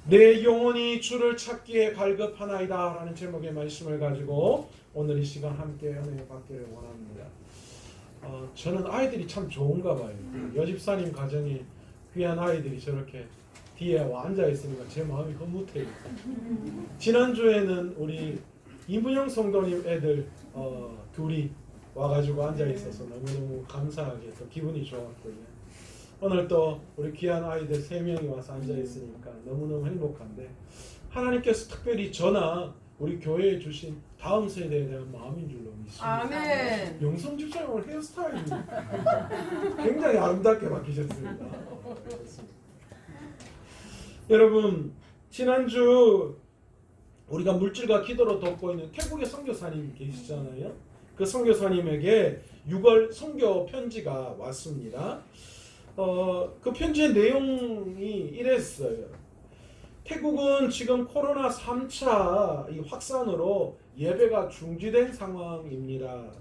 내 영혼이 주를 찾기에 갈급하나이다 라는 제목의 말씀을 가지고 오늘 이 시간 함께 은혜 받기를 원합니다. 저는 아이들이 참 좋은가 봐요. 여집사님 가정에 귀한 아이들이 저렇게 뒤에 와 앉아 있으니까 제 마음이 흐뭇해요. 지난주에는 우리 이문영 성도님 애들 둘이 와가지고 앉아 있어서 너무너무 감사하게 또 기분이 좋았고요. 오늘 또 우리 귀한 아이들 3명이 와서 앉아 있으니까 너무너무 행복한데, 하나님께서 특별히 저나 우리 교회에 주신 다음 세대에 대한 마음인 줄로 믿습니다. 아멘. 영성 집사님 오늘 헤어스타일이 굉장히 아름답게 바뀌셨습니다. 여러분, 지난주 우리가 물질과 기도로 돕고 있는 태국의 선교사님 계시잖아요. 그 선교사님에게 6월 선교 편지가 왔습니다. 그 편지의 내용이 이랬어요. 태국은 지금 코로나 3차 이 확산으로 예배가 중지된 상황입니다.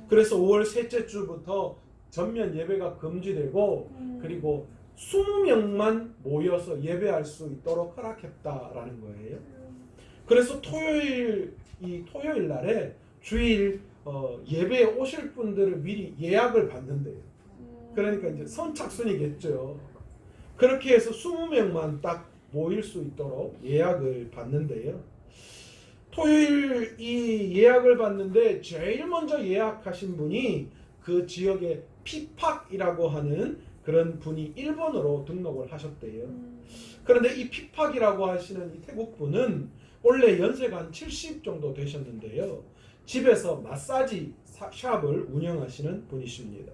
그래서 5월 셋째 주부터 전면 예배가 금지되고 그리고 20명만 모여서 예배할 수 있도록 허락했다라는 거예요. 그래서 토요일 날에 주일 예배에 오실 분들을 미리 예약을 받는데요. 그러니까 이제 선착순이겠죠. 그렇게 해서 20명만 딱 모일 수 있도록 예약을 받는데요. 토요일 이 예약을 받는데 제일 먼저 예약하신 분이 그 지역의 피팍이라고 하는 그런 분이 1번으로 등록을 하셨대요. 그런데 이 피팍이라고 하시는 이 태국 분은 원래 연세가 한 70 정도 되셨는데요. 집에서 마사지 샵을 운영하시는 분이십니다.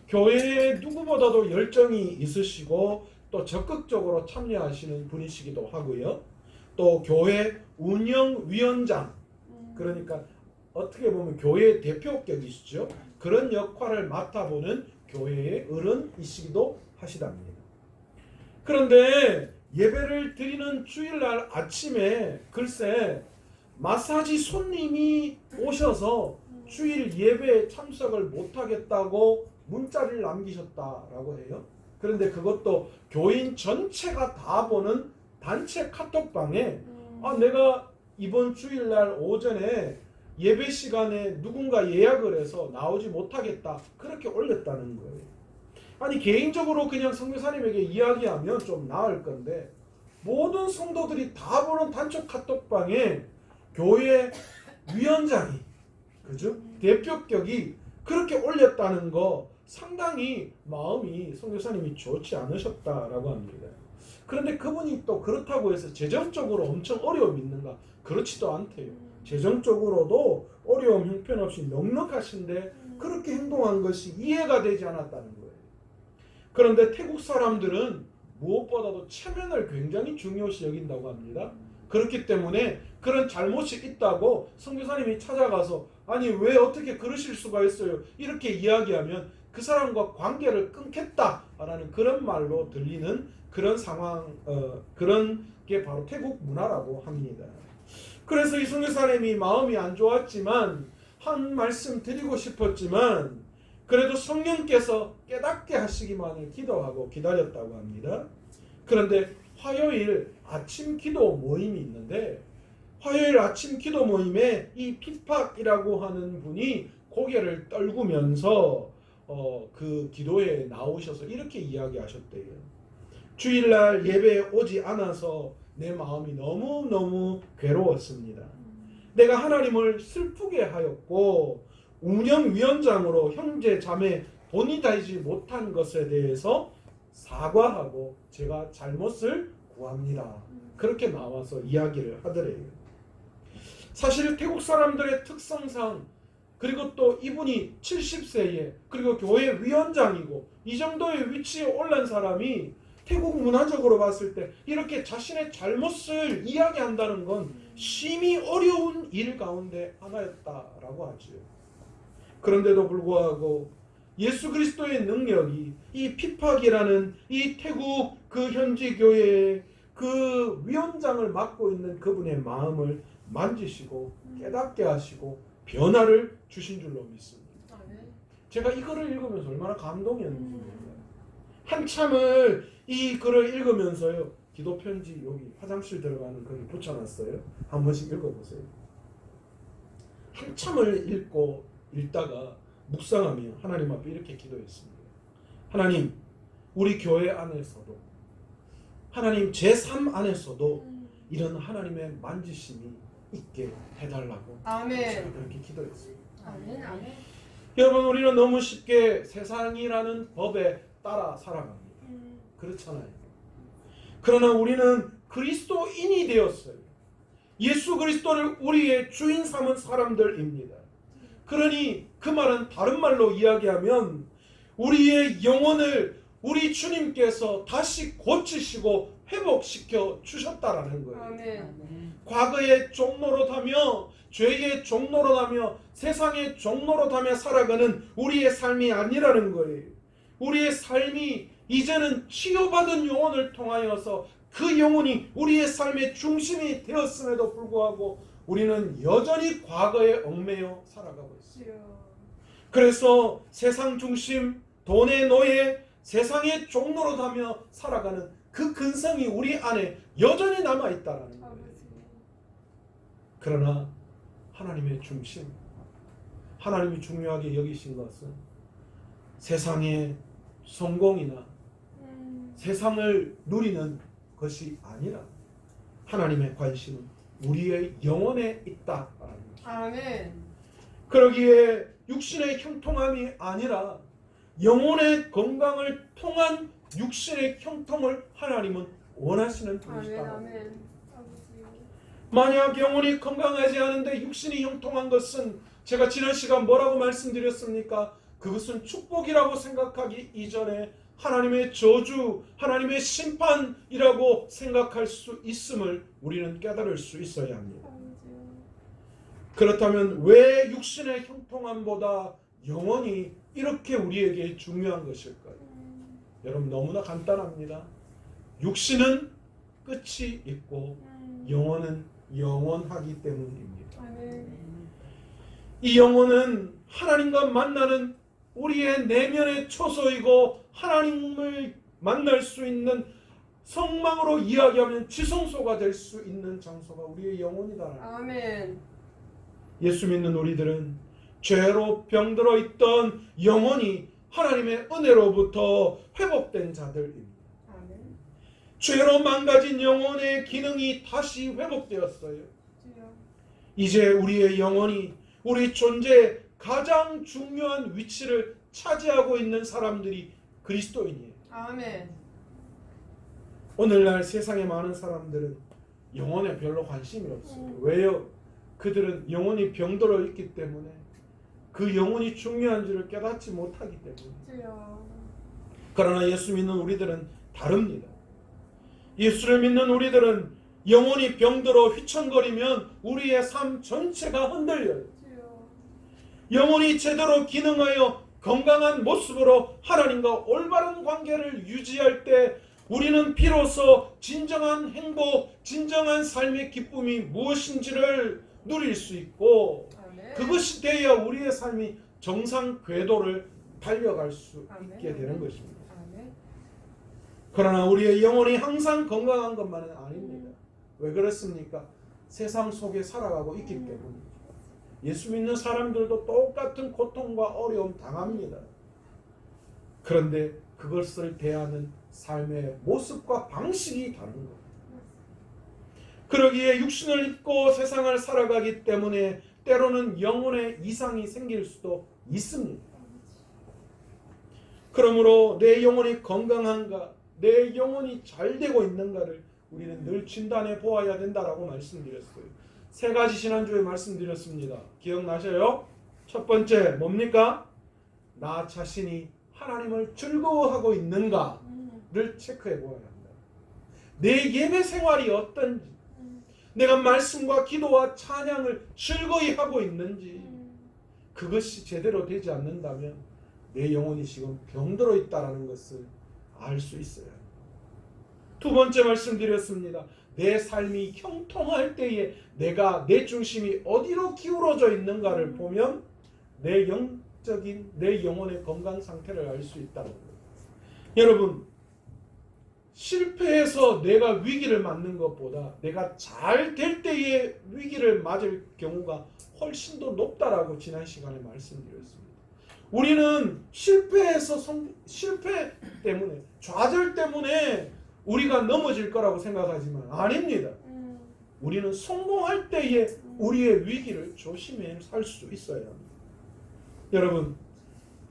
교회에 누구보다도 열정이 있으시고 또 적극적으로 참여하시는 분이시기도 하고요. 또 교회 운영위원장, 그러니까 어떻게 보면 교회 대표격이시죠. 그런 역할을 맡아보는 교회의 어른이시기도 하시답니다. 그런데 예배를 드리는 주일날 아침에 글쎄 마사지 손님이 오셔서 주일 예배에 참석을 못하겠다고 문자를 남기셨다라고 해요. 그런데 그것도 교인 전체가 다 보는 단체 카톡방에 내가 이번 주일날 오전에 예배 시간에 누군가 예약을 해서 나오지 못하겠다 그렇게 올렸다는 거예요. 아니 개인적으로 그냥 선교사님에게 이야기하면 좀 나을 건데 모든 성도들이 다 보는 단체 카톡방에 교회 위원장이 그죠? 대표격이 그렇게 올렸다는 거 상당히 마음이 선교사님이 좋지 않으셨다라고 합니다. 그런데 그분이 또 그렇다고 해서 재정적으로 엄청 어려움이 있는가? 그렇지도 않대요. 재정적으로도 어려움 형편없이 넉넉하신데 그렇게 행동한 것이 이해가 되지 않았다는 거예요. 그런데 태국 사람들은 무엇보다도 체면을 굉장히 중요시 여긴다고 합니다. 그렇기 때문에 그런 잘못이 있다고 선교사님이 찾아가서 아니 왜 어떻게 그러실 수가 있어요? 이렇게 이야기하면 그 사람과 관계를 끊겠다라는 그런 말로 들리는 그런 상황, 그런 게 바로 태국 문화라고 합니다. 그래서 이 선교사님이 마음이 안 좋았지만 한 말씀 드리고 싶었지만 그래도 성령께서 깨닫게 하시기만을 기도하고 기다렸다고 합니다. 그런데 화요일 아침 기도 모임이 있는데 화요일 아침 기도 모임에 이 피팍이라고 하는 분이 고개를 떨구면서 그 기도에 나오셔서 이렇게 이야기하셨대요. 주일날 예배에 오지 않아서 내 마음이 너무너무 괴로웠습니다. 내가 하나님을 슬프게 하였고 운영위원장으로 형제 자매 돈이 되지 못한 것에 대해서 사과하고 제가 잘못을 구합니다. 그렇게 나와서 이야기를 하더래요. 사실 태국 사람들의 특성상 그리고 또 이분이 70세에 그리고 교회 위원장이고 이 정도의 위치에 올란 사람이 태국 문화적으로 봤을 때 이렇게 자신의 잘못을 이야기한다는 건 심히 어려운 일 가운데 하나였다라고 하죠. 그런데도 불구하고 예수 그리스도의 능력이 이 피팍이라는 이 태국 그 현지 교회의 그 위원장을 맡고 있는 그분의 마음을 만지시고 깨닫게 하시고 변화를 주신 줄로 믿습니다. 제가 이 글을 읽으면서 얼마나 감동이었는지 몰라요. 한참을 이 글을 읽으면서요 기도 편지 여기 화장실 들어가는 거기 붙여놨어요. 한 번씩 읽어보세요. 한참을 읽다가 묵상하며 하나님 앞에 이렇게 기도했습니다. 하나님, 우리 교회 안에서도 하나님 제 삶 안에서도 이런 하나님의 만지심이 있게 해달라고 제가 그렇게 기도했습니다. 아멘. 아멘. 여러분, 우리는 너무 쉽게 세상이라는 법에 따라 살아갑니다. 그렇잖아요. 그러나 우리는 그리스도인이 되었어요. 예수 그리스도를 우리의 주인 삼은 사람들입니다. 그러니 그 말은 다른 말로 이야기하면 우리의 영혼을 우리 주님께서 다시 고치시고 회복시켜 주셨다라는 거예요. 아멘. 과거의 종노릇하며 죄의 종노릇하며 세상의 종노릇하며 살아가는 우리의 삶이 아니라는 거예요. 우리의 삶이 이제는 치유받은 영혼을 통하여서 그 영혼이 우리의 삶의 중심이 되었음에도 불구하고 우리는 여전히 과거에 얽매여 살아가고 있어요. 그래서 세상 중심, 돈의 노예, 세상의 종노릇하며 살아가는 그 근성이 우리 안에 여전히 남아있다는 거예요. 그러나 하나님의 중심, 하나님이 중요하게 여기신 것은 세상의 성공이나 세상을 누리는 것이 아니라 하나님의 관심은 우리의 영혼에 있다라는 것입니다. 아멘. 그러기에 육신의 형통함이 아니라 영혼의 건강을 통한 육신의 형통을 하나님은 원하시는 분이시다. 아멘. 만약 영혼이 건강하지 않은데 육신이 형통한 것은 제가 지난 시간 뭐라고 말씀드렸습니까? 그것은 축복이라고 생각하기 이전에 하나님의 저주, 하나님의 심판이라고 생각할 수 있음을 우리는 깨달을 수 있어야 합니다. 그렇다면 왜 육신의 형통함보다 영혼이 이렇게 우리에게 중요한 것일까요? 여러분, 너무나 간단합니다. 육신은 끝이 있고 영혼은 영원하기 때문입니다. 이 영혼은 하나님과 만나는 우리의 내면의 초소이고 하나님을 만날 수 있는 성망으로 이야기하면 지성소가 될 수 있는 장소가 우리의 영혼이다. 아멘. 예수 믿는 우리들은 죄로 병들어 있던 영혼이 하나님의 은혜로부터 회복된 자들입니다. 아멘. 죄로 망가진 영혼의 기능이 다시 회복되었어요. 이제 우리의 영혼이 우리 존재의 가장 중요한 위치를 차지하고 있는 사람들이 그리스도인이에요. 아멘. 오늘날 세상의 많은 사람들은 영혼에 별로 관심이 없어요. 왜요? 그들은 영혼이 병들어 있기 때문에 그 영혼이 중요한지를 깨닫지 못하기 때문에. 그러나 예수 믿는 우리들은 다릅니다. 예수를 믿는 우리들은 영혼이 병들어 휘청거리면 우리의 삶 전체가 흔들려요. 영혼이 제대로 기능하여 건강한 모습으로 하나님과 올바른 관계를 유지할 때 우리는 비로소 진정한 행복, 진정한 삶의 기쁨이 무엇인지를 누릴 수 있고 그것이 돼야 우리의 삶이 정상 궤도를 달려갈 수 있게 되는 것입니다. 그러나 우리의 영혼이 항상 건강한 것만은 아닙니다. 왜 그렇습니까? 세상 속에 살아가고 있기 때문입니다. 예수 믿는 사람들도 똑같은 고통과 어려움 당합니다. 그런데 그것을 대하는 삶의 모습과 방식이 다른 겁니다. 그러기에 육신을 입고 세상을 살아가기 때문에 때로는 영혼에 이상이 생길 수도 있습니다. 그러므로 내 영혼이 건강한가, 내 영혼이 잘 되고 있는가를 우리는 늘 진단해 보아야 된다라고 말씀드렸어요. 세 가지 지난주에 말씀드렸습니다. 기억나셔요? 첫 번째 뭡니까? 나 자신이 하나님을 즐거워하고 있는가를 체크해 보아야 한다. 내 예배 생활이 어떤지, 내가 말씀과 기도와 찬양을 즐거이 하고 있는지, 그것이 제대로 되지 않는다면 내 영혼이 지금 병들어 있다는 것을 알 수 있어야 합니다. 두 번째 말씀드렸습니다. 내 삶이 형통할 때에 내가 내 중심이 어디로 기울어져 있는가를 보면 내 영적인 내 영혼의 건강 상태를 알 수 있다는 거예요. 여러분, 실패해서 내가 위기를 맞는 것보다 내가 잘 될 때의 위기를 맞을 경우가 훨씬 더 높다라고 지난 시간에 말씀드렸습니다. 우리는 실패 때문에, 좌절 때문에 우리가 넘어질 거라고 생각하지만 아닙니다. 우리는 성공할 때에 우리의 위기를 조심해 살 수 있어야 합니다. 여러분,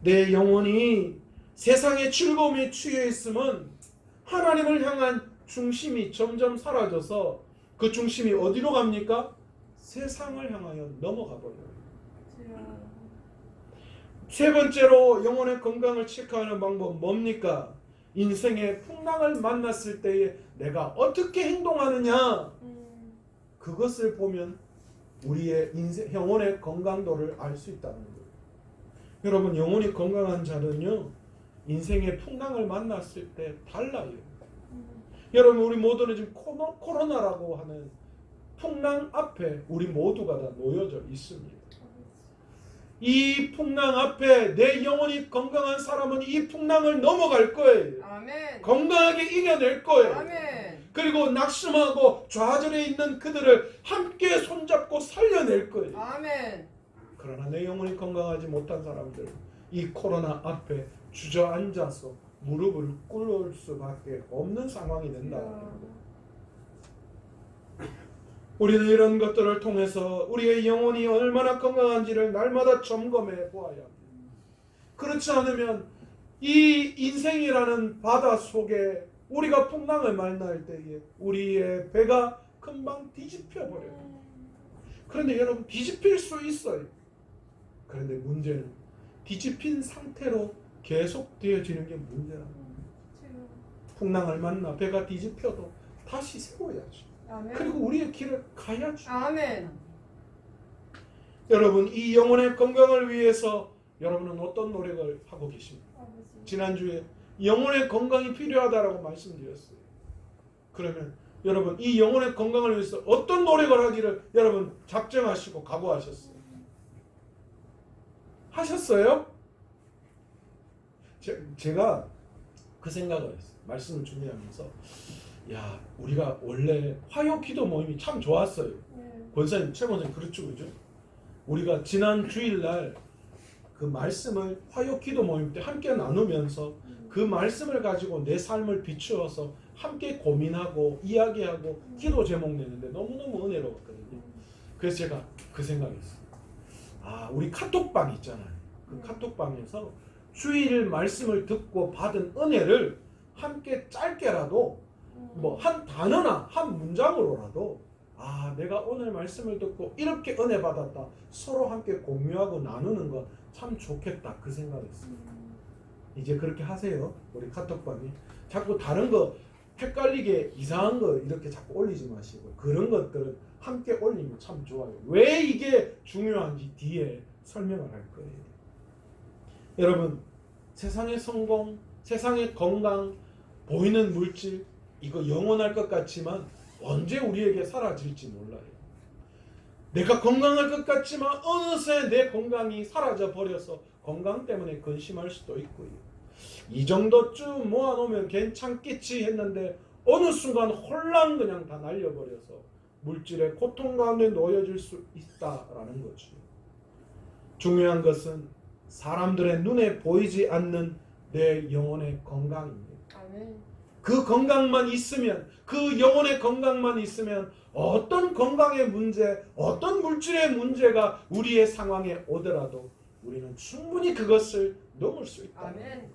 내 영혼이 세상의 즐거움에 취해 있으면 하나님을 향한 중심이 점점 사라져서 그 중심이 어디로 갑니까? 세상을 향하여 넘어가 버려요. 세 번째로 영혼의 건강을 체크하는 방법 뭡니까? 인생의 풍랑을 만났을 때에 내가 어떻게 행동하느냐, 그것을 보면 우리의 영혼의 건강도를 알 수 있다는 거예요. 여러분, 영혼이 건강한 자는요, 인생의 풍랑을 만났을 때 달라요. 여러분, 우리 모두는 지금 코로나라고 하는 풍랑 앞에 우리 모두가 다 놓여져 있습니다. 이 풍랑 앞에 내 영혼이 건강한 사람은 이 풍랑을 넘어갈 거예요. 아멘. 건강하게 이겨낼 거예요. 아멘. 그리고 낙심하고 좌절해 있는 그들을 함께 손잡고 살려낼 거예요. 아멘. 그러나 내 영혼이 건강하지 못한 사람들, 이 코로나 앞에 주저앉아서 무릎을 꿇을 수밖에 없는 상황이 된다. 우리는 이런 것들을 통해서 우리의 영혼이 얼마나 건강한지를 날마다 점검해 보아야 합니다. 그렇지 않으면 이 인생이라는 바다 속에 우리가 풍랑을 만날 때에 우리의 배가 금방 뒤집혀 버려요. 그런데 여러분, 뒤집힐 수 있어요. 그런데 문제는 뒤집힌 상태로 계속 되어지는 게 문제랍니다. 풍랑을 만나 배가 뒤집혀도 다시 세워야죠. 아멘. 그리고 우리의 길을 가야죠. 아멘. 여러분, 이 영혼의 건강을 위해서 여러분은 어떤 노력을 하고 계십니까? 지난주에 영혼의 건강이 필요하다라고 말씀드렸어요. 그러면 여러분, 이 영혼의 건강을 위해서 어떤 노력을 하기를 여러분 작정하시고 각오하셨어요? 하셨어요? 제가 그 생각을 했어요. 말씀을 준비하면서, 야, 우리가 원래 화요 기도 모임이 참 좋았어요. 권사님, 최권사님, 그렇죠, 그죠? 우리가 지난 주일날 그 말씀을 화요 기도 모임 때 함께 나누면서 그 말씀을 가지고 내 삶을 비추어서 함께 고민하고 이야기하고 기도 제목 내는데 너무너무 은혜로웠거든요. 그래서 제가 그 생각했어요. 아, 우리 카톡방 있잖아요. 그 카톡방에서 주일 말씀을 듣고 받은 은혜를 함께 짧게라도 뭐 한 단어나 한 문장으로라도, 아, 내가 오늘 말씀을 듣고 이렇게 은혜 받았다, 서로 함께 공유하고 나누는 거 참 좋겠다, 그 생각했어요. 이제 그렇게 하세요. 우리 카톡방에 자꾸 다른 거 헷갈리게 이상한 거 이렇게 자꾸 올리지 마시고, 그런 것들은 함께 올리면 참 좋아요. 왜 이게 중요한지 뒤에 설명을 할 거예요. 여러분, 세상의 성공, 세상의 건강, 보이는 물질, 이거 영원할 것 같지만 언제 우리에게 사라질지 몰라요. 내가 건강할 것 같지만 어느새 내 건강이 사라져 버려서 건강 때문에 근심할 수도 있고요. 이 정도쯤 모아놓으면 괜찮겠지 했는데 어느 순간 홀랑 그냥 다 날려버려서 물질의 고통 가운데 놓여질 수 있다라는 거죠. 중요한 것은 사람들의 눈에 보이지 않는 내 영혼의 건강입니다. 아멘. 그 건강만 있으면, 그 영혼의 건강만 있으면 어떤 건강의 문제, 어떤 물질의 문제가 우리의 상황에 오더라도 우리는 충분히 그것을 넘을 수 있다. 아멘.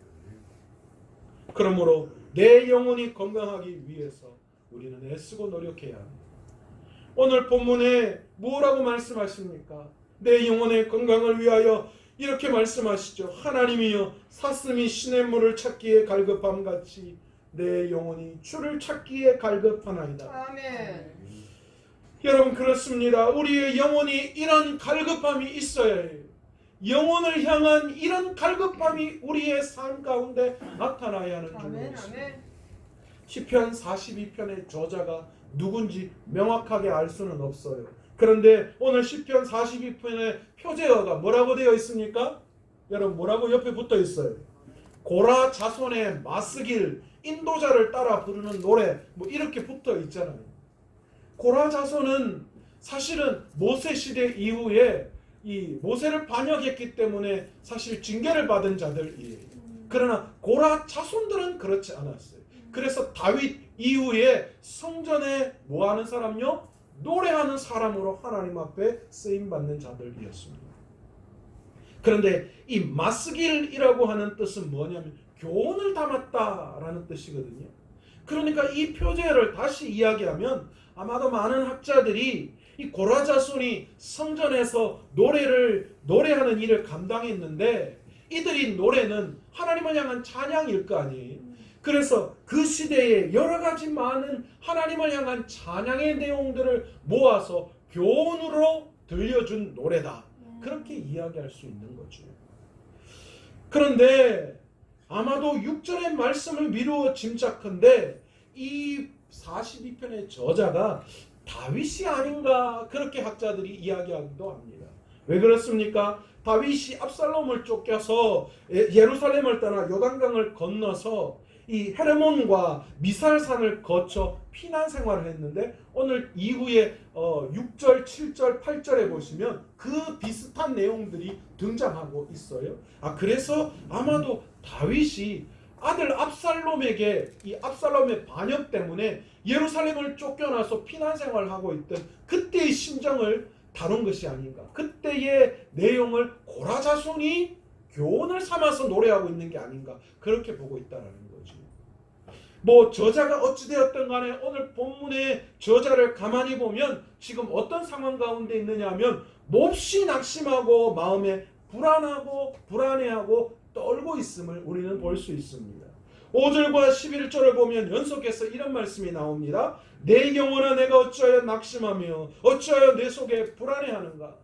그러므로 내 영혼이 건강하기 위해서 우리는 애쓰고 노력해야 합니다. 오늘 본문에 뭐라고 말씀하십니까? 내 영혼의 건강을 위하여 이렇게 말씀하시죠. 하나님이여, 사슴이 시냇물을 찾기에 갈급함 같이 내 영혼이 주를 찾기에 갈급하나이다. 아멘. 여러분, 그렇습니다. 우리의 영혼이 이런 갈급함이 있어야 해요. 영혼을 향한 이런 갈급함이 우리의 삶 가운데 나타나야 하는 줄로 믿습니다. 아멘. 시편 42편의 저자가 누군지 명확하게 알 수는 없어요. 그런데 오늘 시편 42편의 표제어가 뭐라고 되어 있습니까? 여러분, 뭐라고 옆에 붙어 있어요? 고라 자손의 마스길 인도자를 따라 부르는 노래 뭐 이렇게 붙어 있잖아요. 고라 자손은 사실은 모세 시대 이후에 이 모세를 반역했기 때문에 사실 징계를 받은 자들이에요. 그러나 고라 자손들은 그렇지 않았어요. 그래서 다윗 이후에 성전에 뭐하는 사람요? 노래하는 사람으로 하나님 앞에 쓰임받는 자들이었습니다. 그런데 이 마스길이라고 하는 뜻은 뭐냐면 교훈을 담았다라는 뜻이거든요. 그러니까 이 표제를 다시 이야기하면 아마도 많은 학자들이 이 고라 자손이 성전에서 노래하는 일을 감당했는데 이들이 노래는 하나님을 향한 찬양일 거 아니에요. 그래서 그 시대에 여러 가지 많은 하나님을 향한 찬양의 내용들을 모아서 교훈으로 들려준 노래다. 그렇게 이야기할 수 있는 거죠. 그런데 아마도 6절의 말씀을 미루어 짐작컨대 이 42편의 저자가 다윗이 아닌가 그렇게 학자들이 이야기하기도 합니다. 왜 그렇습니까? 다윗이 압살롬을 쫓겨서 예루살렘을 떠나 요단강을 건너서 이 헤르몬과 미살산을 거쳐 피난 생활을 했는데 오늘 이후에 6절, 7절, 8절에 보시면 그 비슷한 내용들이 등장하고 있어요. 그래서 아마도 다윗이 아들 압살롬에게 이 압살롬의 반역 때문에 예루살렘을 쫓겨나서 피난 생활을 하고 있던 그때의 심정을 다룬 것이 아닌가. 그때의 내용을 고라 자손이 교훈을 삼아서 노래하고 있는 게 아닌가. 그렇게 보고 있다는 거죠. 뭐 저자가 어찌되었든 간에 오늘 본문의 저자를 가만히 보면 지금 어떤 상황 가운데 있느냐 하면 몹시 낙심하고 마음에 불안하고 불안해하고 떨고 있음을 우리는 볼 수 있습니다. 5절과 11절을 보면 연속해서 이런 말씀이 나옵니다. 내 영혼아 내가 어찌하여 낙심하며 어찌하여 내 속에 불안해하는가.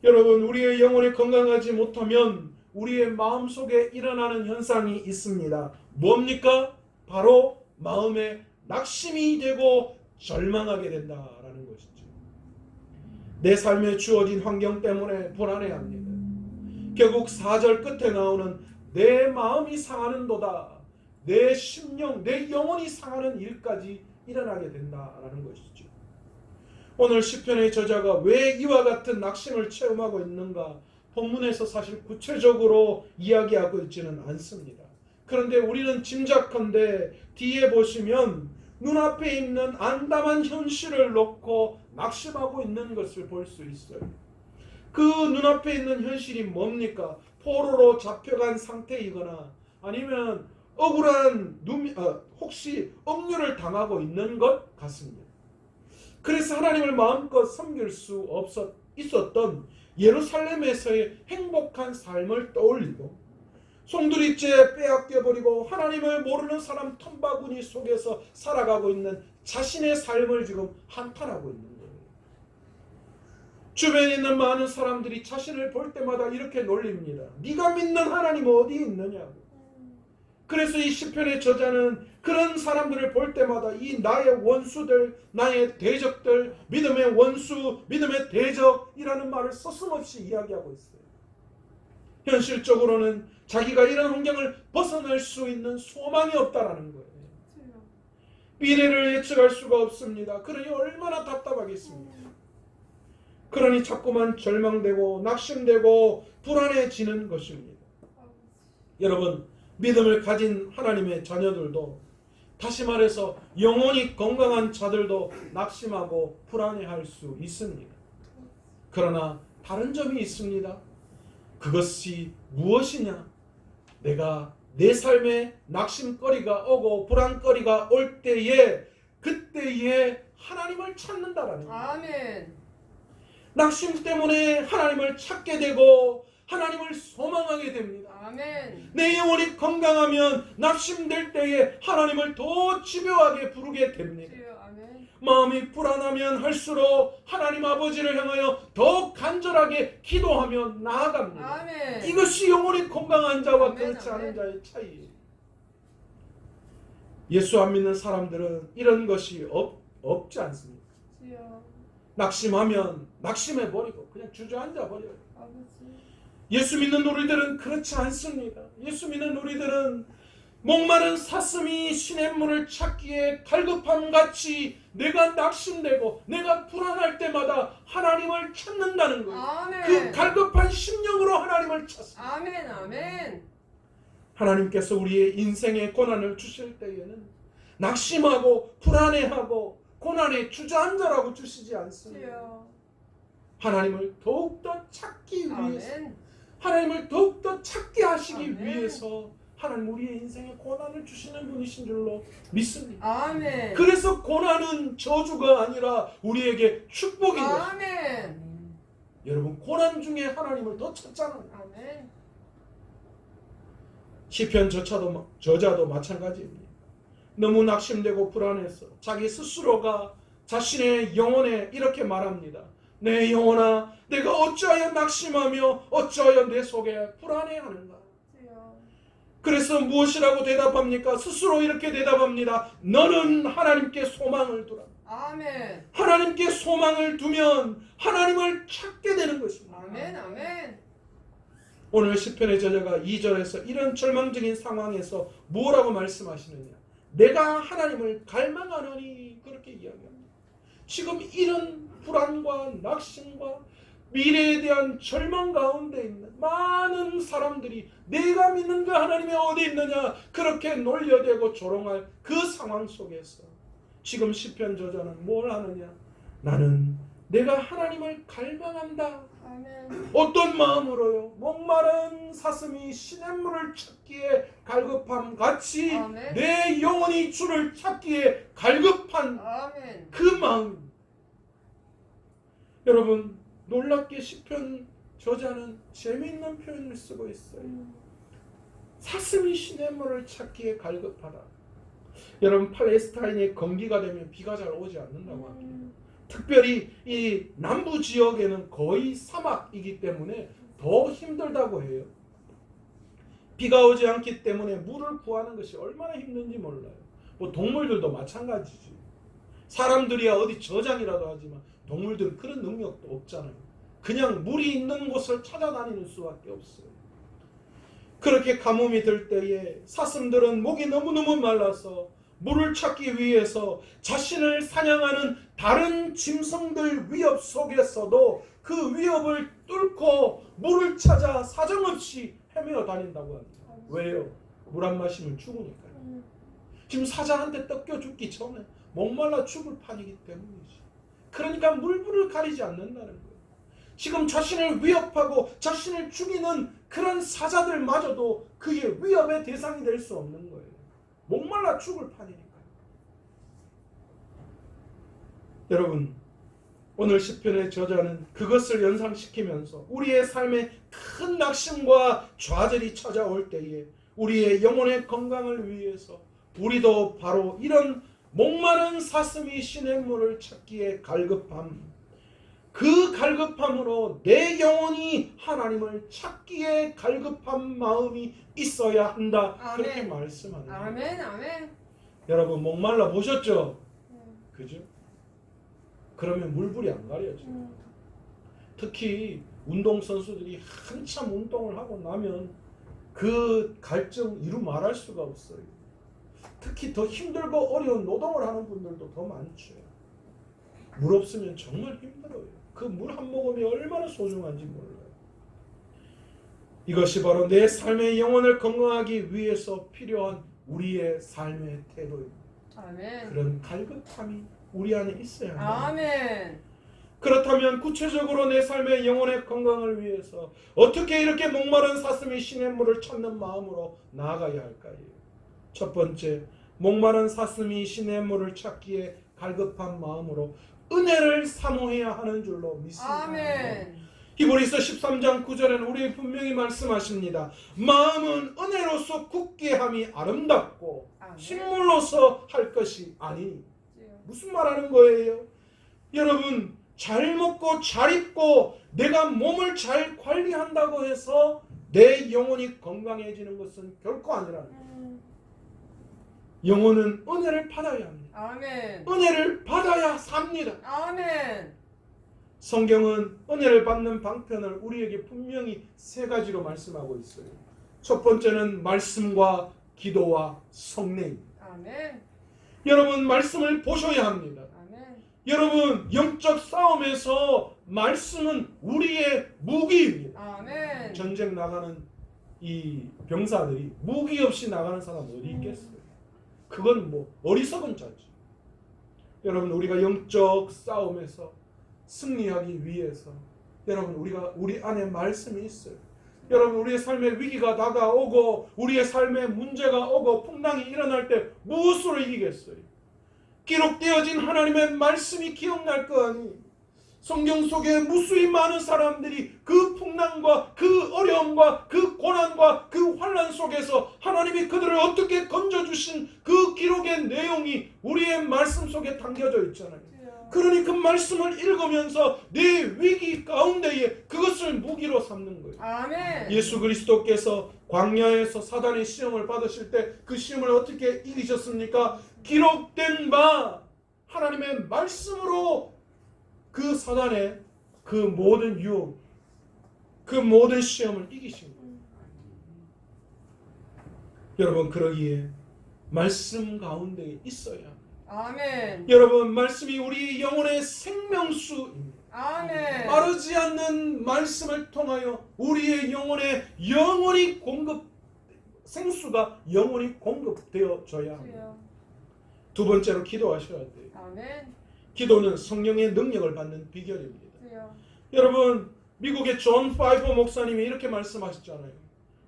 여러분, 우리의 영혼이 건강하지 못하면 우리의 마음속에 일어나는 현상이 있습니다. 뭡니까? 바로 마음에 낙심이 되고 절망하게 된다라는 것이죠. 내 삶에 주어진 환경 때문에 불안해합니다. 결국 4절 끝에 나오는 내 마음이 상하는도다. 내 심령, 내 영혼이 상하는 일까지 일어나게 된다라는 것이죠. 오늘 시편의 저자가 왜 이와 같은 낙심을 체험하고 있는가? 본문에서 사실 구체적으로 이야기하고 있지는 않습니다. 그런데 우리는 짐작컨대 뒤에 보시면 눈앞에 있는 암담한 현실을 놓고 낙심하고 있는 것을 볼 수 있어요. 그 눈앞에 있는 현실이 뭡니까? 포로로 잡혀간 상태이거나 아니면 억울한 혹시 억류를 당하고 있는 것 같습니다. 그래서 하나님을 마음껏 섬길 수 있었던 예루살렘에서의 행복한 삶을 떠올리고 송두리째 빼앗겨버리고 하나님을 모르는 사람 텀바구니 속에서 살아가고 있는 자신의 삶을 지금 한탄하고 있는 거예요. 주변에 있는 많은 사람들이 자신을 볼 때마다 이렇게 놀립니다. 네가 믿는 하나님은 어디 있느냐고. 그래서 이 시편의 저자는 그런 사람들을 볼 때마다 이 나의 원수들, 나의 대적들, 믿음의 원수, 믿음의 대적이라는 말을 서슴없이 이야기하고 있어요. 현실적으로는 자기가 이런 환경을 벗어날 수 있는 소망이 없다라는 거예요. 미래를 예측할 수가 없습니다. 그러니 얼마나 답답하겠습니까? 그러니 자꾸만 절망되고 낙심되고 불안해지는 것입니다. 여러분, 믿음을 가진 하나님의 자녀들도 다시 말해서 영혼이 건강한 자들도 낙심하고 불안해할 수 있습니다. 그러나 다른 점이 있습니다. 그것이 무엇이냐? 내가 내 삶에 낙심거리가 오고 불안거리가 올 때에 그때에 하나님을 찾는다라는 거예요. 아멘. 낙심 때문에 하나님을 찾게 되고 하나님을 소망하게 됩니다. 아멘. 내 영혼이 건강하면 낙심될 때에 하나님을 더 집요하게 부르게 됩니다. 아멘. 마음이 불안하면 할수록 하나님 아버지를 향하여 더 간절하게 기도하며 나아갑니다. 아멘. 이것이 영혼이 건강한 자와 아멘, 그렇지 않은 아멘. 자의 차이예요. 예수 안 믿는 사람들은 이런 것이 없지 않습니다. 주여. 낙심하면 낙심해버리고 그냥 주저앉아버려요. 아버지. 예수 믿는 우리들은 그렇지 않습니다. 예수 믿는 우리들은 목마른 사슴이 시냇물을 찾기에 갈급함같이 내가 낙심되고 내가 불안할 때마다 하나님을 찾는다는 거예요. 아멘. 그 갈급한 심령으로 하나님을 찾습니다. 아멘. 아멘. 하나님께서 우리의 인생의 고난을 주실 때에는 낙심하고 불안해하고 고난에 주저앉으라고 주시지 않습니다. 주여. 하나님을 더욱더 찾기 위해서, 아멘. 하나님을 더욱더 찾게 하시기 아멘. 위해서 하나님 우리의 인생에 고난을 주시는 분이신 줄로 믿습니다. 아멘. 그래서 고난은 저주가 아니라 우리에게 축복인 것입니다. 아멘. 여러분, 고난 중에 하나님을 더 찾잖아요. 아멘. 시편 저자도 마찬가지입니다. 너무 낙심되고 불안해서 자기 스스로가 자신의 영혼에 이렇게 말합니다. 내 영혼아, 내가 어찌하여 낙심하며 어찌하여 내 속에 불안해하는가. 주여. 그래서 무엇이라고 대답합니까? 스스로 이렇게 대답합니다. 너는 하나님께 소망을 두라. 아멘. 하나님께 소망을 두면 하나님을 찾게 되는 것입니다. 아멘. 아멘. 오늘 시편의 저자가 2절에서 이런 절망적인 상황에서 뭐라고 말씀하시느냐? 내가 하나님을 갈망하노니, 그렇게 이야기합니다. 지금 이런 불안과 낙심과 미래에 대한 절망 가운데 있는 많은 사람들이 내가 믿는 그 하나님이 어디 있느냐 그렇게 놀려대고 조롱할 그 상황 속에서 지금 시편 저자는 뭘 하느냐? 나는 내가 하나님을 갈망한다. 아멘. 어떤 마음으로요? 목마른 사슴이 시냇물을 찾기에 갈급함 같이 아멘. 내 영혼이 주를 찾기에 갈급한 아멘. 그 마음입니다. 여러분, 놀랍게 시편 저자는 재미있는 표현을 쓰고 있어요. 사슴이 시냇물을 찾기에 갈급하다. 여러분, 팔레스타인의 건기가 되면 비가 잘 오지 않는다고 합니다. 특별히 이 남부 지역에는 거의 사막이기 때문에 더 힘들다고 해요. 비가 오지 않기 때문에 물을 구하는 것이 얼마나 힘든지 몰라요. 뭐 동물들도 마찬가지지. 사람들이야 어디 저장이라도 하지만 동물들은 그런 능력도 없잖아요. 그냥 물이 있는 곳을 찾아다니는 수밖에 없어요. 그렇게 가뭄이 들 때에 사슴들은 목이 너무너무 말라서 물을 찾기 위해서 자신을 사냥하는 다른 짐승들 위협 속에서도 그 위협을 뚫고 물을 찾아 사정없이 헤매어 다닌다고 합니다. 왜요? 물 안 마시면 죽으니까요. 지금 사자한테 뜯겨 죽기 전에 목말라 죽을 판이기 때문이지. 그러니까 물불을 가리지 않는다는 거예요. 지금 자신을 위협하고 자신을 죽이는 그런 사자들마저도 그의 위협의 대상이 될 수 없는 거예요. 목말라 죽을 판이니까요. 여러분, 오늘 시편의 저자는 그것을 연상시키면서 우리의 삶에 큰 낙심과 좌절이 찾아올 때에 우리의 영혼의 건강을 위해서 우리도 바로 이런 목마른 사슴이 시냇물을 찾기에 갈급함, 그 갈급함으로 내 영혼이 하나님을 찾기에 갈급한 마음이 있어야 한다. 아멘. 그렇게 말씀하는 거예요. 아멘. 아멘. 여러분, 목말라 보셨죠? 그죠? 그러면 물불이 안 가려져. 특히 운동선수들이 한참 운동을 하고 나면 그 갈증 이루 말할 수가 없어요. 특히 더 힘들고 어려운 노동을 하는 분들도 더 많죠. 물 없으면 정말 힘들어요. 그 물 한 모금이 얼마나 소중한지 몰라요. 이것이 바로 내 삶의 영혼을 건강하기 위해서 필요한 우리의 삶의 태도입니다. 아멘. 그런 갈급함이 우리 안에 있어야 합니다. 아멘. 그렇다면 구체적으로 내 삶의 영혼의 건강을 위해서 어떻게 이렇게 목마른 사슴이 시냇물을 찾는 마음으로 나아가야 할까요? 첫 번째, 목마른 사슴이 시냇물을 찾기에 갈급한 마음으로 은혜를 사모해야 하는 줄로 믿습니다. 아멘. 히브리서 13장 9절에는 우리 분명히 말씀하십니다. 마음은 은혜로서 굳게 함이 아름답고 아멘. 식물로서 할 것이 아니니. 무슨 말하는 거예요? 여러분, 잘 먹고 잘 입고 내가 몸을 잘 관리한다고 해서 내 영혼이 건강해지는 것은 결코 아니라는 거예요. 영혼은 은혜를 받아야 합니다. 아멘. 은혜를 받아야 삽니다. 아멘. 성경은 은혜를 받는 방편을 우리에게 분명히 세 가지로 말씀하고 있어요. 첫 번째는 말씀과 기도와 성례입니다. 아멘. 여러분 말씀을 보셔야 합니다. 아멘. 여러분 영적 싸움에서 말씀은 우리의 무기입니다. 아멘. 전쟁 나가는 이 병사들이 무기 없이 나가는 사람 어디 있겠어요? 그건 뭐 어리석은 자지. 여러분 우리가 영적 싸움에서 승리하기 위해서 여러분 우리 안에 말씀이 있어요. 여러분 우리의 삶에 위기가 다가오고 우리의 삶에 문제가 오고 풍랑이 일어날 때 무엇으로 이기겠어요? 기록되어진 하나님의 말씀이 기억날 거 아니. 성경 속에 무수히 많은 사람들이 그 풍랑과 그 어려움과 그 고난과 그 환난 속에서 하나님이 그들을 어떻게 건져주신 그 기록의 내용이 우리의 말씀 속에 담겨져 있잖아요. 그러니 그 말씀을 읽으면서 내 위기 가운데에 그것을 무기로 삼는 거예요. 아멘. 예수 그리스도께서 광야에서 사단의 시험을 받으실 때 그 시험을 어떻게 이기셨습니까? 기록된 바 하나님의 말씀으로 그 사단의 그 모든 유혹, 그 모든 시험을 이기신 거예요. 여러분 그러기에 말씀 가운데 있어야 합니다. 아멘. 여러분 말씀이 우리 영혼의 생명수입니다. 아멘. 마르지 않는 말씀을 통하여 우리의 영혼에 영원히 생수가 영원히 공급되어져야 합니다. 두 번째로 기도하셔야 돼요. 아멘. 기도는 성령의 능력을 받는 비결입니다. 주여. 여러분 미국의 존 파이퍼 목사님이 이렇게 말씀하셨잖아요.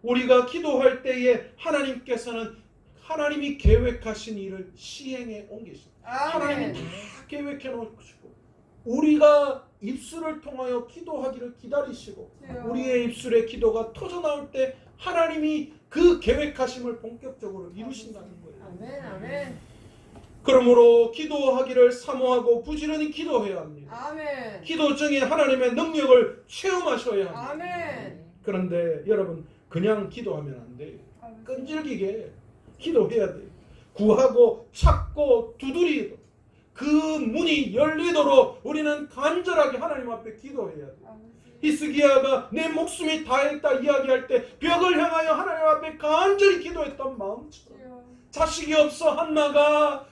우리가 기도할 때에 하나님께서는 하나님이 계획하신 일을 시행에 옮기십니다. 하나님이 아멘. 다 계획해 놓으시고 우리가 입술을 통하여 기도하기를 기다리시고 주여. 우리의 입술의 기도가 터져나올 때 하나님이 그 계획하심을 본격적으로 이루신다는 거예요. 아멘. 아멘. 그러므로 기도하기를 사모하고 부지런히 기도해야 합니다. 아멘. 기도 중에 하나님의 능력을 체험하셔야 합니다. 아멘. 그런데 여러분 그냥 기도하면 안 돼요. 끈질기게 기도해야 돼요. 구하고 찾고 두드리고 그 문이 열리도록 우리는 간절하게 하나님 앞에 기도해야 돼요. 히스기야가 내 목숨이 다했다 이야기할 때 벽을 향하여 하나님 앞에 간절히 기도했던 마음처럼 자식이 없어 한나가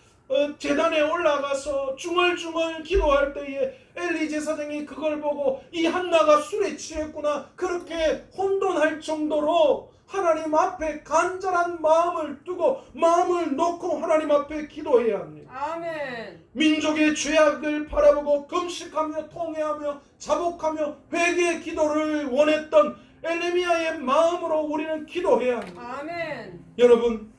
제단에 올라가서 중얼중얼 기도할 때에 엘리 제사장이 그걸 보고 이 한나가 술에 취했구나 그렇게 혼돈할 정도로 하나님 앞에 간절한 마음을 두고 마음을 놓고 하나님 앞에 기도해야 합니다. 아멘. 민족의 죄악을 바라보고 금식하며 통회하며 자복하며 회개의 기도를 원했던 엘레미야의 마음으로 우리는 기도해야 합니다. 아멘. 여러분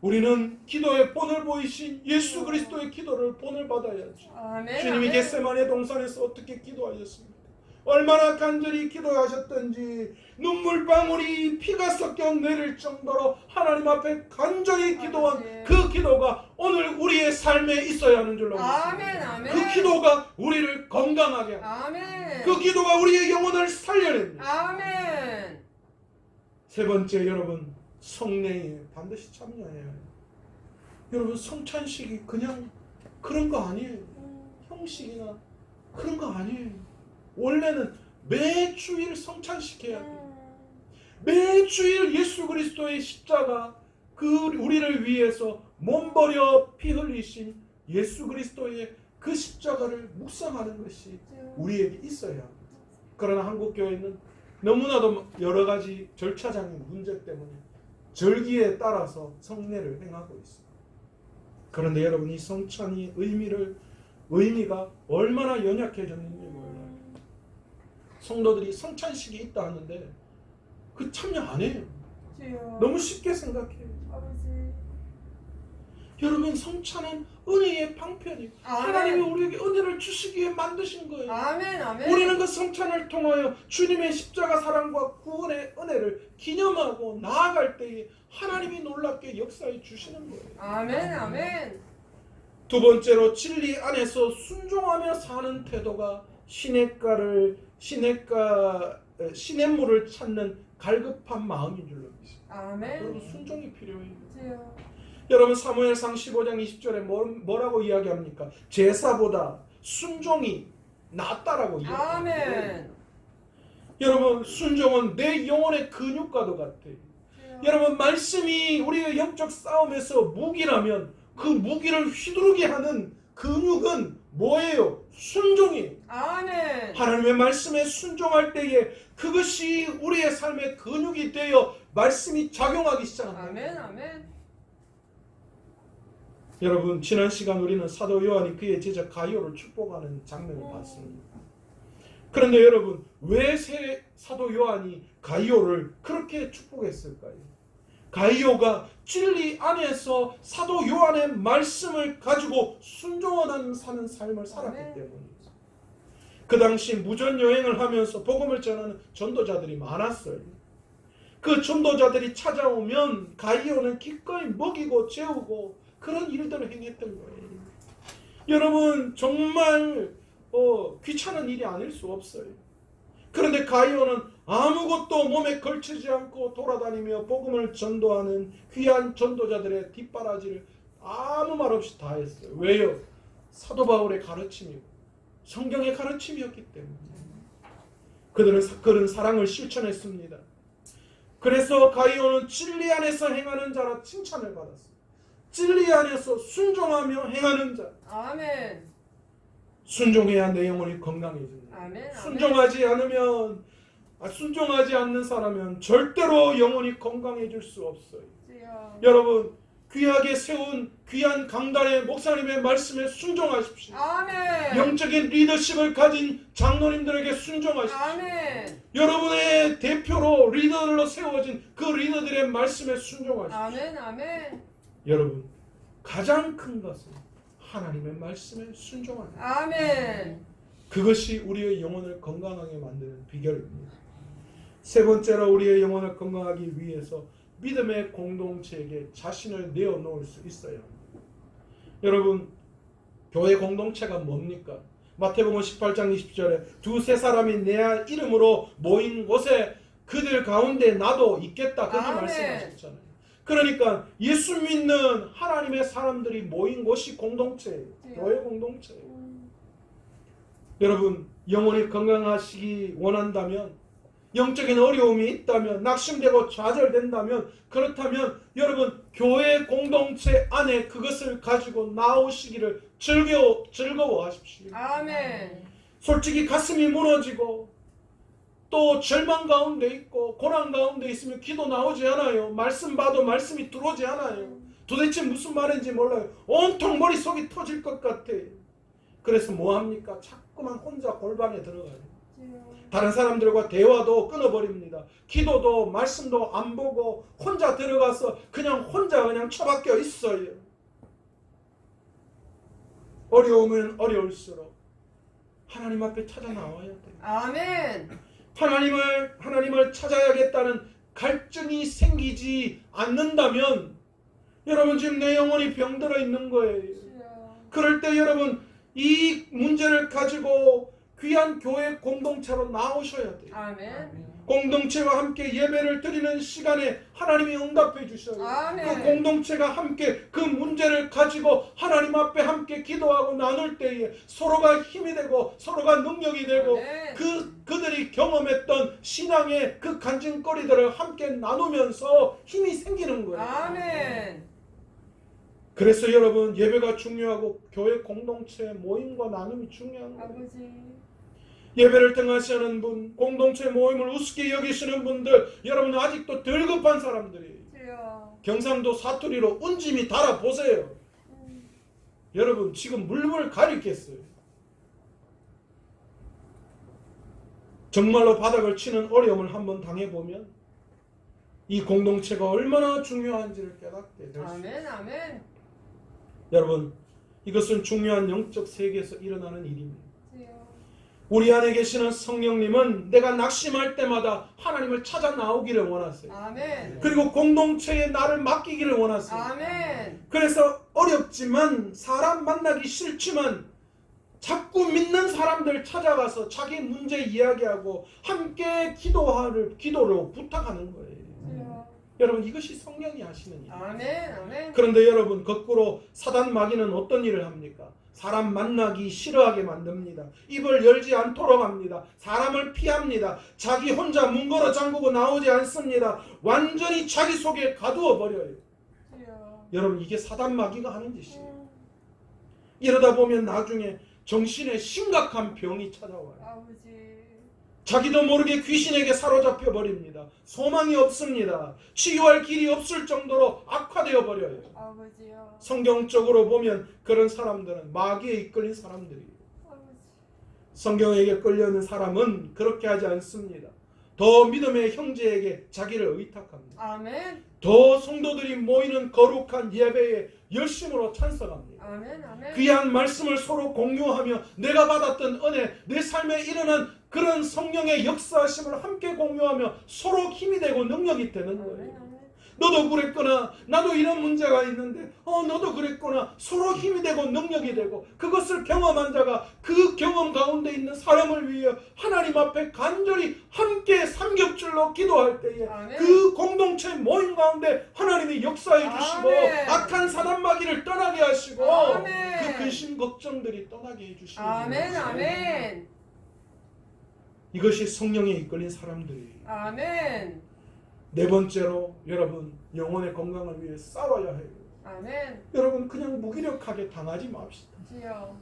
우리는 기도의 본을 보이신 예수 그리스도의 기도를 본을 받아야죠. 아멘. 주님이 아멘. 겟세마네 동산에서 어떻게 기도하셨습니까? 얼마나 간절히 기도하셨던지 눈물방울이 피가 섞여 내릴 정도로 하나님 앞에 간절히 기도한 아멘. 그 기도가 오늘 우리의 삶에 있어야 하는 줄로 믿습니다. 아멘. 아멘. 그 기도가 우리를 건강하게 합니다. 아멘. 그 기도가 우리의 영혼을 살려냅니다. 아멘. 세 번째 여러분 성례에 반드시 참여해야 해요. 여러분 성찬식이 그냥 그런 거 아니에요. 형식이나 그런 거 아니에요. 원래는 매주일 성찬식 해야 돼요. 매주일 예수 그리스도의 십자가 그 우리를 위해서 몸버려 피 흘리신 예수 그리스도의 그 십자가를 묵상하는 것이 우리에게 있어야 합니다. 그러나 한국 교회는 너무나도 여러 가지 절차적인 문제 때문에 절기에 따라서 성례를 행하고 있습니다. 그런데 여러분 이 성찬의 의미가 얼마나 연약해졌는지 몰라요. 성도들이 성찬식이 있다 하는데 그 참여 안 해요. 주여. 너무 쉽게 생각해요. 아버지. 여러분 성찬은 은혜의 방편이고 하나님이 우리에게 은혜를 주시기에 만드신 거예요. 아멘. 아멘. 우리는 그 성찬을 통하여 주님의 십자가 사랑과 구원의 은혜를 기념하고 나아갈 때에 하나님이 놀랍게 역사해 주시는 거예요. 아멘. 아멘. 두 번째로 진리 안에서 순종하며 사는 태도가 시냇물을 찾는 갈급한 마음인 줄로 믿습니다. 아멘. 여러분 순종이 필요해요. 주여. 여러분 사무엘상 15장 20절에 뭐라고 이야기합니까? 제사보다 순종이 낫다라고 이야기합니다. 아멘. 여러분 순종은 내 영혼의 근육과도 같아요. 여러분 말씀이 우리의 영적 싸움에서 무기라면 그 무기를 휘두르게 하는 근육은 뭐예요? 순종이에요. 아멘. 하나님의 말씀에 순종할 때에 그것이 우리의 삶의 근육이 되어 말씀이 작용하기 시작합니다. 아멘. 아멘. 여러분 지난 시간 우리는 사도 요한이 그의 제자 가이오를 축복하는 장면을 봤습니다. 그런데 여러분 왜 사도 요한이 가이오를 그렇게 축복했을까요? 가이오가 진리 안에서 사도 요한의 말씀을 가지고 순종하는 사는 삶을 살았기 아멘. 때문입니다. 그 당시 무전 여행을 하면서 복음을 전하는 전도자들이 많았어요. 그 전도자들이 찾아오면 가이오는 기꺼이 먹이고 재우고 그런 일들을 행했던 거예요. 여러분 정말 귀찮은 일이 아닐 수 없어요. 그런데 가이오는 아무것도 몸에 걸치지 않고 돌아다니며 복음을 전도하는 귀한 전도자들의 뒷바라지를 아무 말 없이 다 했어요. 왜요? 사도 바울의 가르침이고 성경의 가르침이었기 때문에. 그들은 그런 사랑을 실천했습니다. 그래서 가이오는 진리 안에서 행하는 자라 칭찬을 받았어요. 진리 안에서 순종하며 행하는 자. 아멘. 순종해야 내 영혼이 건강해집니다. 아멘. 순종하지 않는 사람은 절대로 영혼이 건강해질 수 없어요. 주여. 여러분 귀하게 세운 귀한 강단의 목사님의 말씀에 순종하십시오. 아멘. 영적인 리더십을 가진 장로님들에게 순종하십시오. 아멘. 여러분의 대표로 리더로 세워진 그 리더들의 말씀에 순종하십시오. 아멘. 아멘. 여러분 가장 큰 것은 하나님의 말씀에 순종하는 것. 아멘. 그것이 우리의 영혼을 건강하게 만드는 비결입니다. 세 번째로 우리의 영혼을 건강하기 위해서 믿음의 공동체에게 자신을 내어놓을 수 있어야 합니다. 여러분 교회 공동체가 뭡니까? 마태복음 18장 20절에 두세 사람이 내 이름으로 모인 곳에 그들 가운데 나도 있겠다 그렇게 아멘. 말씀하셨잖아요. 그러니까 예수 믿는 하나님의 사람들이 모인 곳이 공동체예요. 교회 공동체예요. 여러분 영혼이 건강하시기 원한다면 영적인 어려움이 있다면 낙심되고 좌절된다면 그렇다면 여러분 교회 공동체 안에 그것을 가지고 나오시기를 즐거워하십시오. 아멘. 솔직히 가슴이 무너지고 또 절망 가운데 있고 고난 가운데 있으면 기도 나오지 않아요. 말씀 봐도 말씀이 들어오지 않아요. 도대체 무슨 말인지 몰라요. 온통 머릿속이 터질 것 같아요. 그래서 뭐합니까? 자꾸만 혼자 골방에 들어가요. 다른 사람들과 대화도 끊어버립니다. 기도도 말씀도 안 보고 혼자 들어가서 그냥 처박혀 있어요. 어려우면 어려울수록 하나님 앞에 찾아 나와야 돼요. 아멘. 하나님을 찾아야겠다는 갈증이 생기지 않는다면 여러분 지금 내 영혼이 병들어 있는 거예요. 그럴 때 여러분 이 문제를 가지고 귀한 교회 공동체로 나오셔야 돼요. 아멘. 공동체와 함께 예배를 드리는 시간에 하나님이 응답해 주셔요. 아멘. 그 공동체가 함께 그 문제를 가지고 하나님 앞에 함께 기도하고 나눌 때에 서로가 힘이 되고 서로가 능력이 되고 아멘. 그들이 경험했던 신앙의 그 간증거리들을 함께 나누면서 힘이 생기는 거예요. 아멘. 그래서 여러분 예배가 중요하고 교회 공동체 모임과 나눔이 중요한 거예요. 아버지. 예배를 등하시는 분, 공동체 모임을 우습게 여기시는 분들, 여러분 아직도 덜 급한 사람들이 주여. 경상도 사투리로 운짐이 달아보세요. 여러분 지금 물불 가리겠어요. 정말로 바닥을 치는 어려움을 한번 당해보면 이 공동체가 얼마나 중요한지를 깨닫게 될 수 있어요. 아멘. 아멘. 여러분 이것은 중요한 영적 세계에서 일어나는 일입니다. 주여. 우리 안에 계시는 성령님은 내가 낙심할 때마다 하나님을 찾아 나오기를 원하세요. 아멘. 그리고 공동체에 나를 맡기기를 원하세요. 아멘. 그래서 어렵지만 사람 만나기 싫지만 자꾸 믿는 사람들 찾아가서 자기 문제 이야기하고 함께 기도로 부탁하는 거예요. 주여. 여러분 이것이 성령이 하시는 일. 아멘. 아멘. 그런데 여러분 거꾸로 사단 마귀는 어떤 일을 합니까? 사람 만나기 싫어하게 만듭니다. 입을 열지 않도록 합니다. 사람을 피합니다. 자기 혼자 문 걸어 잠그고 나오지 않습니다. 완전히 자기 속에 가두어 버려요. 주여. 여러분, 이게 사단 마귀가 하는 짓이에요. 이러다 보면 나중에 정신에 심각한 병이 찾아와요. 아버지. 자기도 모르게 귀신에게 사로잡혀 버립니다. 소망이 없습니다. 치유할 길이 없을 정도로 악화되어 버려요. 아버지요. 성경적으로 보면 그런 사람들은 마귀에 이끌린 사람들이에요. 아버지. 성경에게 끌려는 사람은 그렇게 하지 않습니다. 더 믿음의 형제에게 자기를 의탁합니다. 아멘. 더 성도들이 모이는 거룩한 예배에 열심으로 참석합니다. 아멘. 아멘. 귀한 말씀을 서로 공유하며 내가 받았던 은혜, 내 삶에 일어난 그런 성령의 역사하심을 함께 공유하며 서로 힘이 되고 능력이 되는 아멘. 거예요. 아멘. 너도 그랬구나. 나도 이런 문제가 있는데 너도 그랬구나. 서로 힘이 되고 능력이 되고 그것을 경험한 자가 그 경험 가운데 있는 사람을 위해 하나님 앞에 간절히 함께 삼겹줄로 기도할 때에 아멘. 그 공동체 모임 가운데 하나님이 역사해 주시고 아멘. 악한 사단 마귀를 떠나게 하시고 아멘. 그 근심 걱정들이 떠나게 해주시는 아멘. 거예요. 아멘. 이것이 성령에 이끌린 사람들이에요. 아멘. 네 번째로 여러분, 영혼의 건강을 위해 싸워야 해요. 아멘. 여러분, 그냥 무기력하게 당하지 맙시다. 주여.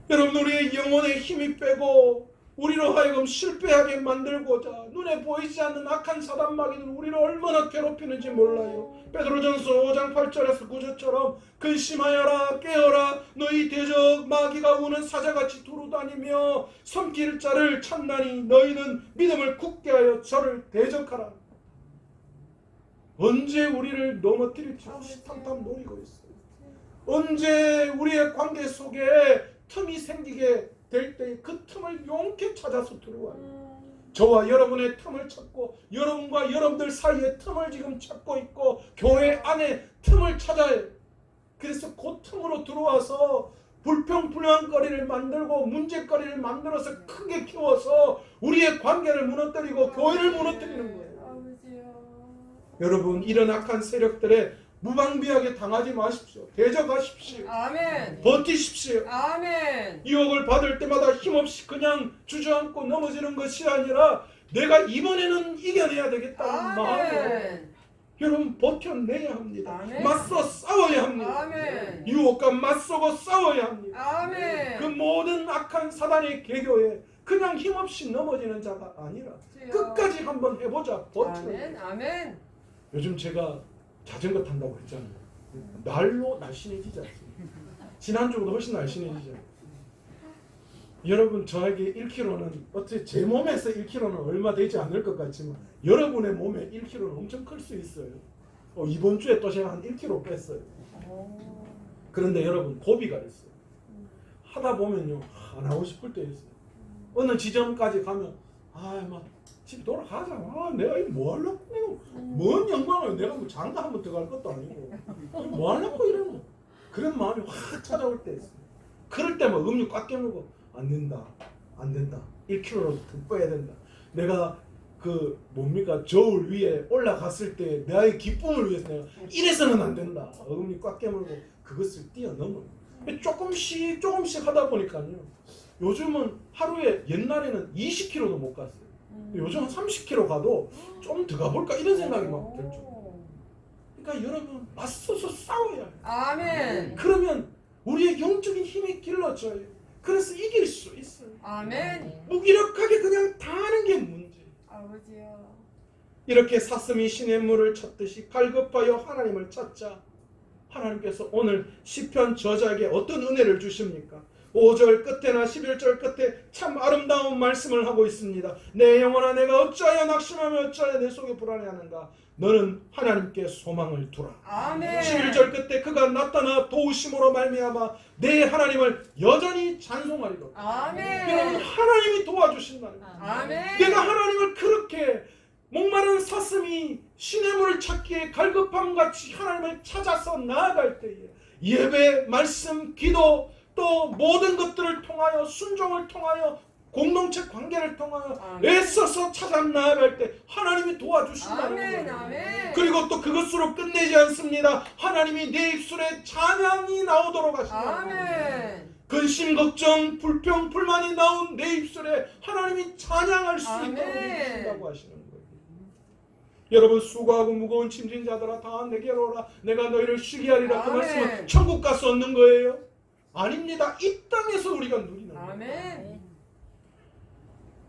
여러분, 우리의 영혼에 힘이 빼고 우리로 하여금 실패하게 만들고자 눈에 보이지 않는 악한 사단 마귀는 우리를 얼마나 괴롭히는지 몰라요. 베드로전서 5장 8절에서 9절처럼 근심하여라, 깨어라, 너희 대적 마귀가 우는 사자같이 두루다니며 섬길 자를 찾나니 너희는 믿음을 굳게 하여 저를 대적하라. 언제 우리를 넘어뜨릴지 탐탐 노리고 있어요. 언제 우리의 관계 속에 틈이 생기게 될 때 그 틈을 용케 찾아서 들어와요. 저와 여러분의 틈을 찾고 여러분과 여러분들 사이에 틈을 지금 찾고 있고 교회 안에 틈을 찾아요. 그래서 그 틈으로 들어와서 불평불만거리를 만들고 문제거리를 만들어서 크게 키워서 우리의 관계를 무너뜨리고 교회를 무너뜨리는 거예요. 여러분, 이런 악한 세력들에 무방비하게 당하지 마십시오. 대적하십시오. 아멘. 버티십시오. 아멘. 유혹을 받을 때마다 힘없이 그냥 주저앉고 넘어지는 것이 아니라 내가 이번에는 이겨내야 되겠다는 마음으로 아멘. 여러분 버텨내야 합니다. 아멘. 맞서 싸워야 합니다. 아멘. 유혹과 맞서고 싸워야 합니다. 아멘. 그 모든 악한 사단의 계교에 그냥 힘없이 넘어지는 자가 아니라 주여. 끝까지 한번 해보자. 버텨. 아멘. 아멘. 요즘 제가 자전거 탄다고 했잖아요. 날로 날씬해지지 않습니까? 지난주보다 훨씬 날씬해지죠. 여러분, 저에게 1kg는 어떻게 제 몸에서 1kg는 얼마 되지 않을 것 같지만 여러분의 몸에 1kg는 엄청 클 수 있어요. 이번 주에 또 제가 한 1kg 뺐어요. 그런데 여러분, 고비가 있어요. 하다 보면요, 안 하고 싶을 때 있어요. 어느 지점까지 가면 막 집 돌아가자. 내가 이거 뭐 하려고? 내가 뭔 영광을, 내가 뭐 장가 한번 들어갈 것도 아니고 뭐 하려고 이러노? 그런 마음이 확 찾아올 때 있어요. 그럴 때 막 음료 꽉 깨물고 안 된다. 1kg로 더 빼야 된다. 내가 그 뭡니까, 저울 위에 올라갔을 때 나의 기쁨을 위해서 내가 이래서는 안 된다. 음료 꽉 깨물고 그것을 뛰어넘어요. 조금씩 하다 보니까요. 요즘은 하루에, 옛날에는 20kg도 못 갔어요. 요즘 30kg 가도 좀 더 가볼까 이런 생각이 막 들죠. 그러니까 여러분, 맞서서 싸워야 해요. 아멘. 그러면 우리의 영적인 힘이 길러져요. 그래서 이길 수 있어요. 아멘. 무기력하게 그냥 당하는 게 문제예요. 아버지요. 이렇게 사슴이 시냇물을 찾듯이 갈급하여 하나님을 찾자. 하나님께서 오늘 시편 저자에게 어떤 은혜를 주십니까? 5절 끝에나 11절 끝에 참 아름다운 말씀을 하고 있습니다. 내 영혼아, 내가 어찌하여 낙심하며 어찌하여 내 속에 불안해하는가? 너는 하나님께 소망을 두라. 아멘. 11절 끝에 그가 나타나 도우심으로 말미암아 내 하나님을 여전히 찬송하리로다. 아멘. 여러분, 하나님이 도와주신다는 거예요. 아멘. 내가 하나님을 그렇게 목마른 사슴이 시냇물을 찾기에 갈급함같이 하나님을 찾아서 나아갈 때에 예배, 말씀, 기도 또 모든 것들을 통하여 순종을 통하여 공동체 관계를 통하여 아멘. 애써서 찾아 나아갈 때 하나님이 도와주신다는 아멘. 거예요. 아멘. 그리고 또 그것으로 끝내지 않습니다. 하나님이 내 입술에 찬양이 나오도록 하신다는 거예요. 아멘. 근심, 걱정, 불평, 불만이 나온 내 입술에 하나님이 찬양할 수 있도록 아멘. 해주신다고 하시는 거예요. 여러분, 수고하고 무거운 짐진 자들아 다 내게로 오라. 내가 너희를 쉬게 하리라. 그 아멘. 말씀은 천국 가서 얻는 거예요? 아닙니다. 이 땅에서 우리가 누리는 거예요. 아멘.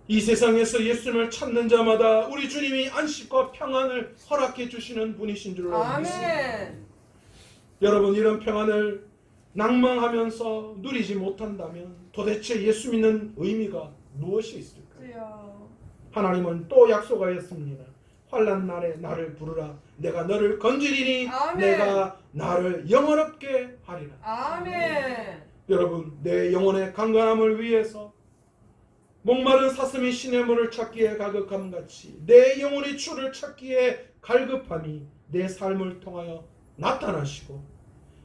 이 세상에서 예수님을 찾는 자마다 우리 주님이 안식과 평안을 허락해 주시는 분이신 줄로 믿습니다. 아멘. 여러분, 이런 평안을 낭망하면서 누리지 못한다면 도대체 예수 믿는 의미가 무엇이 있을까요? 주여. 하나님은 또 약속하였습니다. 환난 날에 나를 부르라. 내가 너를 건지리니 아멘. 내가 나를 영원롭게 하리라. 아멘. 여러분, 내 영혼의 강건함을 위해서 목마른 사슴이 신의 물을 찾기에 가급함 같이 내 영혼의 주를 찾기에 갈급함이 내 삶을 통하여 나타나시고,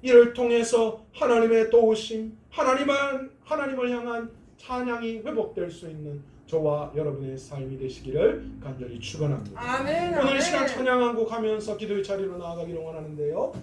이를 통해서 하나님의 도우심, 하나님을 향한 찬양이 회복될 수 있는 저와 여러분의 삶이 되시기를 간절히 축원합니다. 아멘. 오늘 이 아멘. 시간 찬양 한 곡 하면서 기도의 자리로 나아가기를 원하는데요.